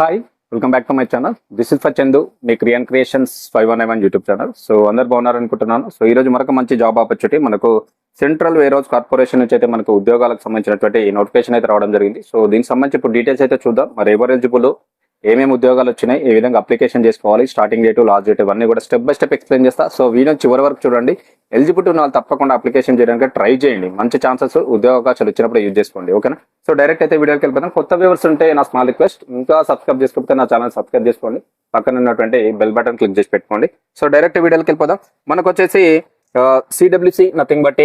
Hi, welcome back to my channel. This is for Chandu, మీ Kriyan Creations 519 YouTube channel. So అందరు బాగున్నారనుకుంటున్నాను. So ఈ రోజు మరొక మంచి జాబ్ ఆపర్చునిటీ మనకు సెంట్రల్ వేర్హౌస్ కార్పొరేషన్ నుంచి అయితే మనకు ఉద్యోగాలకు సంబంధించినటువంటి నోటిఫికేషన్ అయితే రావడం జరిగింది. సో దీనికి సంబంధించి ఇప్పుడు డీటెయిల్స్ అయితే చూద్దాం. మరి ఎవరు ఎలిజిబుల్, ఏమేమి ఉద్యోగాలు వచ్చినాయి, ఏ విధంగా అప్లికేషన్ చేసుకోవాలి, స్టార్టింగ్ డేటు, లాస్ట్ డేట్, ఇవన్నీ కూడా స్టెప్ బై స్టెప్ ఎక్స్ప్లెయిన్ చేస్తా. సో వీడియో చివరి వరకు చూడండి. ఎలిజిబిలిటీ ఉన్న వాళ్ళు తప్పకుండా అప్లికేషన్ చేయడానికి ట్రై చేయండి. మంచి ఛాన్సెస్, ఉద్యోగ అవకాశాలు వచ్చినప్పుడు యూజ్ చేసుకోండి. ఓకేనా? సో డైరెక్ట్ అయితే వీడియోకి వెళ్ళిపోతాం. కొత్త వ్యూవర్స్ ఉంటే నా స్మాల్ రిక్వెస్ట్, ఇంకా సబ్స్క్రైబ్ చేసుకోకపోతే నా ఛానల్ సబ్స్క్రైబ్ చేసుకోండి. పక్కన ఉన్నటువంటి బెల్ బటన్ క్లిక్ చేసి పెట్టుకోండి. సో డైరెక్ట్ వీడియోకి వెళ్ళిపోదాం. మనకు వచ్చేసి CWC nothing but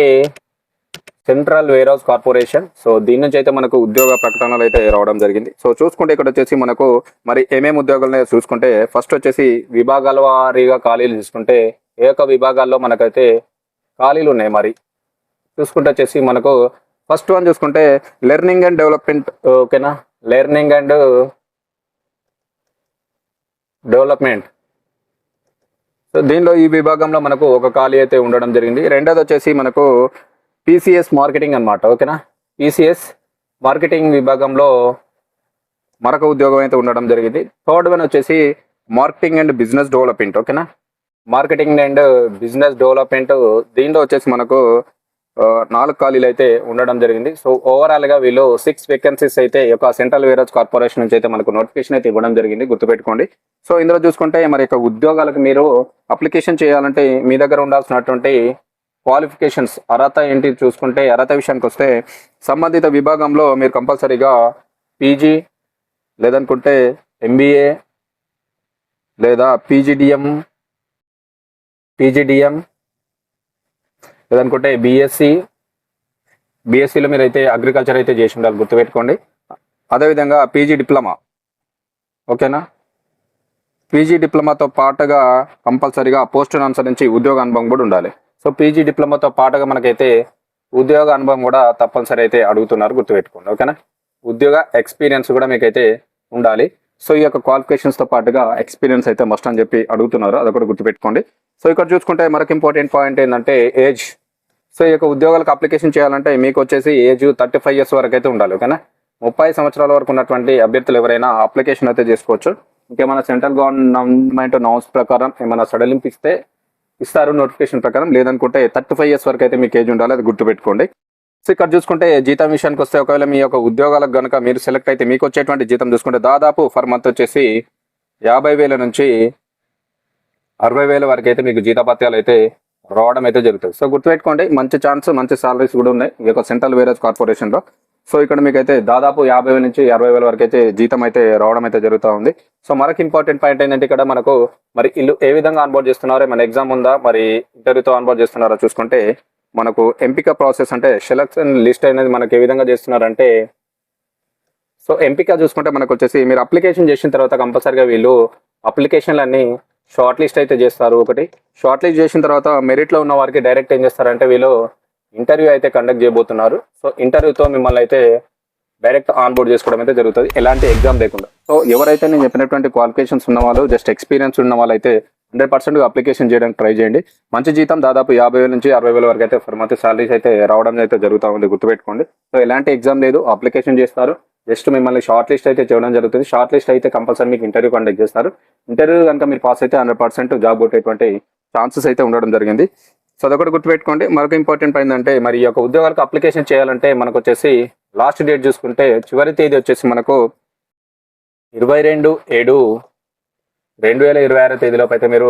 central Warehouse corporation. So దీని నుంచి అయితే మనకు ఉద్యోగ ప్రకటనలు అయితే రావడం జరిగింది. సో చూసుకుంటే ఇక్కడ వచ్చేసి మనకు మరి ఏమేమి ఉద్యోగాలు చూసుకుంటే ఫస్ట్ వచ్చేసి విభాగాల వారీగా ఖాళీలు చూసుకుంటే ఏ ఒక్క విభాగాల్లో మనకైతే ఖాళీలు ఉన్నాయి. మరి చూసుకుంటే వచ్చేసి మనకు ఫస్ట్ వన్ చూసుకుంటే లెర్నింగ్ అండ్ డెవలప్మెంట్. ఓకేనా? Learning and development. సో దీనిలో ఈ విభాగంలో మనకు ఒక ఖాళీ అయితే ఉండడం జరిగింది. రెండోది వచ్చేసి మనకు PCS మార్కెటింగ్ అనమాట. ఓకేనా? PCS మార్కెటింగ్ విభాగంలో మరొక ఉద్యోగం అయితే ఉండడం జరిగింది. థర్డ్ వన్ వచ్చేసి మార్కెటింగ్ అండ్ బిజినెస్ డెవలప్మెంట్. ఓకేనా? మార్కెటింగ్ అండ్ బిజినెస్ డెవలప్మెంట్, దీనిలో వచ్చేసి మనకు 4 ఖాళీలు అయితే ఉండడం జరిగింది. సో ఓవరాల్గా వీళ్ళు 6 వేకెన్సీస్ అయితే ఒక సెంట్రల్ వేర్హౌస్ కార్పొరేషన్ నుంచి అయితే మనకు నోటిఫికేషన్ అయితే ఇవ్వడం జరిగింది. గుర్తుపెట్టుకోండి. సో ఇందులో చూసుకుంటే మరి యొక్క ఉద్యోగాలకు మీరు అప్లికేషన్ చేయాలంటే మీ దగ్గర ఉండాల్సినటువంటి క్వాలిఫికేషన్స్, అర్హత ఏంటి చూసుకుంటే అర్హత విషయానికి వస్తే సంబంధిత విభాగంలో మీరు కంపల్సరీగా పీజీ లేదనుకుంటే MBA లేదా పీజీడిఎం లేదనుకుంటే బీఎస్సీలో మీరు అయితే అగ్రికల్చర్ అయితే చేసి ఉండాలి. గుర్తుపెట్టుకోండి. అదేవిధంగా పీజీ డిప్లొమా. ఓకేనా? పీజీ డిప్లొమాతో పాటుగా కంపల్సరీగా పోస్టును అనుసరించి ఉద్యోగ అనుభవం కూడా ఉండాలి. సో పీజీ డిప్లొమాతో పాటుగా మనకైతే ఉద్యోగ అనుభవం కూడా తప్పనిసరి అయితే అడుగుతున్నారు. గుర్తుపెట్టుకోండి. ఓకేనా? ఉద్యోగ ఎక్స్పీరియన్స్ కూడా మీకైతే ఉండాలి. సో ఈ యొక్క క్వాలిఫికేషన్స్తో పాటుగా ఎక్స్పీరియన్స్ అయితే మస్ట్ అని చెప్పి అడుగుతున్నారు. అది కూడా గుర్తుపెట్టుకోండి. సో ఇక్కడ చూసుకుంటే మరొక ఇంపార్టెంట్ పాయింట్ ఏంటంటే ఏజ్. సో ఈ యొక్క ఉద్యోగాలకు అప్లికేషన్ చేయాలంటే మీకు వచ్చేసి ఏజ్ 35 ఇయర్స్ వరకు అయితే ఉండాలి. ఓకేనా? 30 సంవత్సరాల వరకు ఉన్నటువంటి అభ్యర్థులు ఎవరైనా అప్లికేషన్ అయితే చేసుకోవచ్చు. ఇంకేమైనా సెంట్రల్ గవర్నమెంట్ నామ్స్ ప్రకారం ఏమైనా సడలింపు ఇస్తారు నోటిఫికేషన్ ప్రకారం. లేదనుకుంటే 35 ఇయర్స్ వరకు అయితే మీకు ఏజ్ ఉండాలి. అది గుర్తుపెట్టుకోండి. సో ఇక్కడ చూసుకుంటే జీతం విషయానికి వస్తే ఒకవేళ మీ యొక్క ఉద్యోగాలకు కనుక మీరు సెలెక్ట్ అయితే మీకు వచ్చేటువంటి జీతం చూసుకుంటే దాదాపు ఫర్ మంత్ వచ్చేసి 50,000 నుంచి 60,000 వరకు అయితే మీకు జీతభత్యాలు అయితే రావడం అయితే జరుగుతుంది. సో గుర్తుపెట్టుకోండి. మంచి ఛాన్స్, మంచి సాలరీస్ కూడా ఉన్నాయి ఈ యొక్క సెంట్రల్ వేర్హౌస్ కార్పొరేషన్లో. సో ఇక్కడ మీకు అయితే దాదాపు 50,000 నుంచి 60,000 వరకు అయితే జీతం అయితే రావడం అయితే జరుగుతూ ఉంది. సో మరొక ఇంపార్టెంట్ పాయింట్ ఏంటంటే ఇక్కడ మనకు మరి ఇల్లు ఏ విధంగా ఆన్బోర్డ్ చేస్తున్నారో, మన ఎగ్జామ్ ఉందా, మరి ఇంటర్వ్యూతో ఆన్బోర్డ్ చేస్తున్నారో చూసుకుంటే మనకు ఎంపిక ప్రాసెస్ అంటే సెలక్షన్ లిస్ట్ అనేది మనకు ఏ విధంగా చేస్తున్నారంటే, సో ఎంపిక చూసుకుంటే మనకు వచ్చేసి మీరు అప్లికేషన్ చేసిన తర్వాత కంపల్సరీగా వీళ్ళు అప్లికేషన్లన్నీ షార్ట్ లిస్ట్ అయితే చేస్తారు. ఒకటి షార్ట్ లిస్ట్ చేసిన తర్వాత మెరిట్లో ఉన్న వారికి డైరెక్ట్ ఏం చేస్తారంటే వీళ్ళు ఇంటర్వ్యూ అయితే కండక్ట్ చేయబోతున్నారు. సో ఇంటర్వ్యూతో మిమ్మల్ని అయితే డైరెక్ట్ ఆన్బోర్డ్ చేసుకోవడం అయితే జరుగుతుంది, ఎలాంటి ఎగ్జామ్ లేకుండా. సో ఎవరైతే నేను చెప్పినటువంటి క్వాలిఫికేషన్స్ ఉన్న వాళ్ళు, జస్ట్ ఎక్స్పీరియన్స్ ఉన్న వాళ్ళు అయితే 100% అప్లికేషన్ చేయడానికి ట్రై చేయండి. మంచి జీతం దాదాపు 50,000 నుంచి 60,000 వరకు అయితే ఫర్ మంత్ సాలరీస్ అయితే రావడం అయితే జరుగుతూ ఉంది. గుర్తుపెట్టుకోండి. సో ఎలాంటి ఎగ్జామ్ లేదు, అప్లికేషన్ చేస్తారు. జస్ట్ మిమ్మల్ని షార్ట్ లిస్ట్ అయితే చేయడం జరుగుతుంది. షార్ట్ లిస్ట్ అయితే కంపల్సరీ మీకు ఇంటర్వ్యూ కండక్ట్ చేస్తారు. ఇంటర్వ్యూ కనుక మీరు పాస్ అయితే 100% జాబ్ కొట్టేటువంటి ఛాన్సెస్ అయితే ఉండడం జరిగింది. సో అదొకటి గుర్తుపెట్టుకోండి. మరొక ఇంపార్టెంట్ ఏంటంటే మరి ఈ యొక్క ఉద్యోగాలకు అప్లికేషన్ చేయాలంటే మనకు వచ్చేసి లాస్ట్ డేట్ చూసుకుంటే చివరి తేదీ వచ్చేసి మనకు 22/7/2026 తేదీలోపు అయితే మీరు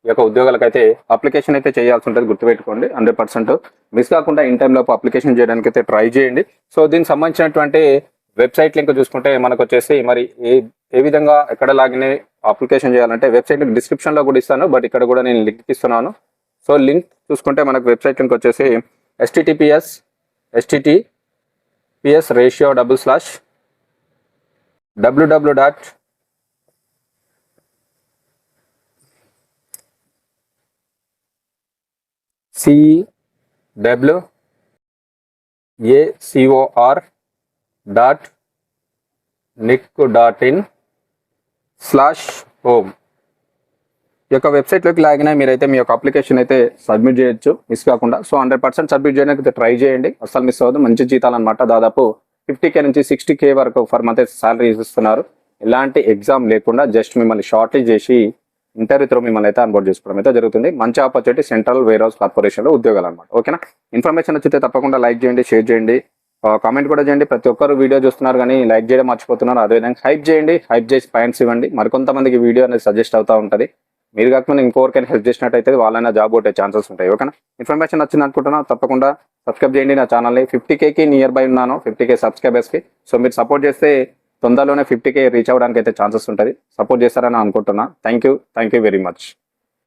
ఈ యొక్క ఉద్యోగాలకు అయితే అప్లికేషన్ అయితే చేయాల్సి ఉంటుంది. గుర్తుపెట్టుకోండి. 100% మిస్ కాకుండా ఇన్ టైం లోపు అప్లికేషన్ చేయడానికి అయితే ట్రై చేయండి. సో దీనికి సంబంధించినటువంటి వెబ్సైట్ లింక్ చూసుకుంటే మనకు వచ్చేసి మరి ఏ విధంగా ఎక్కడ లాగిన్ అప్లికేషన్ చేయాలంటే వెబ్సైట్ లింక్ డిస్క్రిప్షన్లో కూడా ఇస్తాను, బట్ ఇక్కడ కూడా నేను లింక్ ఇస్తున్నాను. సో లింక్ చూసుకుంటే మనకు వెబ్సైట్ లింక్ వచ్చేసి www.cwr.nic.in/home. ఈ యొక్క వెబ్సైట్లోకి లాగిన మీరైతే మీ యొక్క అప్లికేషన్ అయితే సబ్మిట్ చేయొచ్చు మిస్ కాకుండా. సో 100% సబ్మిట్ చేయడానికి అయితే ట్రై చేయండి, అస్సలు మిస్ అవ్వదు. మంచి జీతాలు అనమాట. దాదాపు 50K నుంచి 60K వరకు ఫర్ మంత్ అయితే సాలరీ ఇస్తున్నారు. ఎలాంటి ఎగ్జామ్ లేకుండా జస్ట్ మిమ్మల్ని షార్ట్ లిస్ట్ చేసి ఇంటర్వ్యూ త్రూ మిమ్మల్ని అయితే అన్బోర్డ్ చేసుకోవడం అయితే జరుగుతుంది. మంచి ఆపర్చునిటీ సెంట్రల్ వేర్ హౌస్ కార్పొరేషన్లో ఉద్యోగాలు అనమాట. ఓకేనా, ఇన్ఫర్మేషన్ వచ్చితే తప్పకుండా లైక్ చేయండి, షేర్ చేయండి, కామెంట్ కూడా చేయండి. ప్రతి ఒక్కరు వీడియో చూస్తున్నారు కానీ లైక్ చేయడం మర్చిపోతున్నారు. అదేవిధంగా హైప్ చేయండి, హైప్ చేసి పాయింట్స్ ఇవ్వండి. మరికొంతమందికి వీడియో అనేది సజెస్ట్ అవుతూ ఉంటుంది. మీరు కాకుండా ఇంకొకరికైనా హెల్ప్ చేసినట్టయితే వాళ్ళైనా జాబ్ కొట్టే ఛాన్సెస్ ఉంటాయి. ఓకేనా, ఇన్ఫర్మేషన్ వచ్చింది అనుకుంటున్నా, తప్పకుండా సబ్స్క్రైబ్ చేయండి నా ఛానల్ని. 50Kకి నియర్ బై ఉన్నాను, 50K సబ్స్క్రైబర్స్కి. సో మీరు సపోర్ట్ చేస్తే తొందరలోనే 50K రీచ్ అవ్వడానికి అయితే ఛాన్సెస్ ఉంటుంది. సపోర్ట్ చేస్తారని అనుకుంటున్నా. Thank you very much.